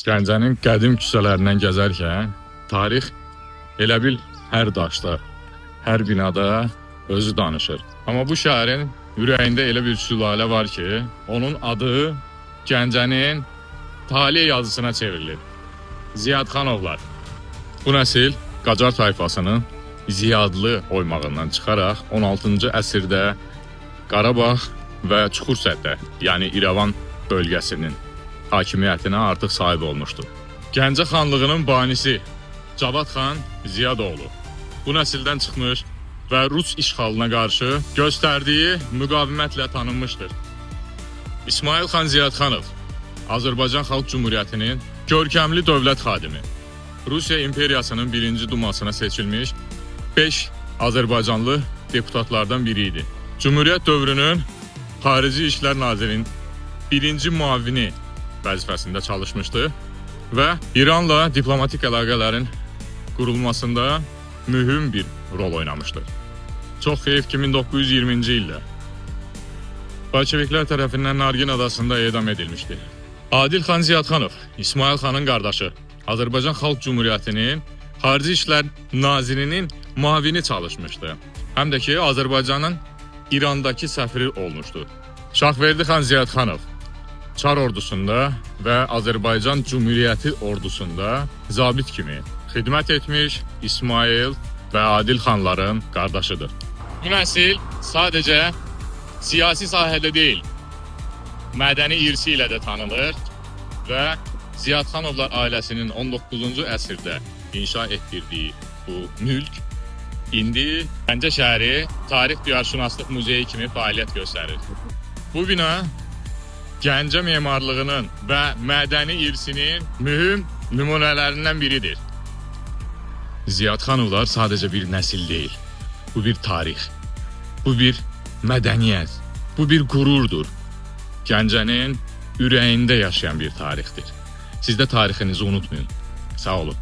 Gəncənin qədim küçələrindən gəzərkən tarix elə bil hər daşda, hər binada özü danışır. Amma bu şəhərin ürəyində elə bir sülalə var ki, onun adı Gəncənin tale yazısına çevrilir. Ziyadxanovlar. Bu nəsil Qacar tayfasının Ziyadlı oymağından çıxaraq 16-cı əsrdə Qarabağ və Çuxursəddə, yəni İrəvan bölgəsinin hakimiyyətinə artıq sahib olmuşdur. Gəncə xanlığının banisi Cavad xan Ziyadoğlu bu nəsildən çıxmış və Rus işğalına qarşı göstərdiyi müqavimətlə tanınmışdır. İsmail xan Ziyadxanov Azərbaycan Xalq Cümhuriyyətinin görkəmli dövlət xadimi, Rusiya İmperiyasının 1-ci dumasına seçilmiş 5 Azərbaycanlı deputatlardan biri idi. Cümhuriyyət dövrünün Xarici İşlər Nazirinin 1-ci müavini vəzifəsində çalışmışdı və İranla diplomatik əlaqələrin qurulmasında mühüm bir rol oynamışdı. Çox heyf ki, 1920-ci ildə Bolşeviklər tərəfindən Nargin adasında edam edilmişdi. Adil xan Ziyadxanov, İsmail xanın qardaşı, Azərbaycan Xalq Cümhuriyyətinin Xarici İşlər Nazirinin müavini çalışmışdı. Həm də ki, Azərbaycanın İrandakı səfiri olmuşdu. Şahverdi xan Ziyadxanov Çar ordusunda və Azərbaycan Cümhuriyyəti ordusunda zabit kimi xidmət etmiş İsmail və Adil xanların qardaşıdır. Bu nəsil sadəcə siyasi sahədə deyil, mədəni irsi ilə də tanınır və Ziyadxanovlar ailəsinin 19-cu əsrdə inşa etdirdiyi bu mülk indi Gəncə şəhəri Tarix Diyarşünaslıq Muzeyi kimi fəaliyyət göstərir. Bu bina Gəncə memarlığının və mədəni irsinin mühüm nümunələrindən biridir. Ziyadxanovlar sadəcə bir nəsil deyil, bu bir tarix, bu bir mədəniyyət, bu bir qürurdur. Gəncənin ürəyində yaşayan bir tarixdir. Siz də tarixinizi unutmayın. Sağ olun.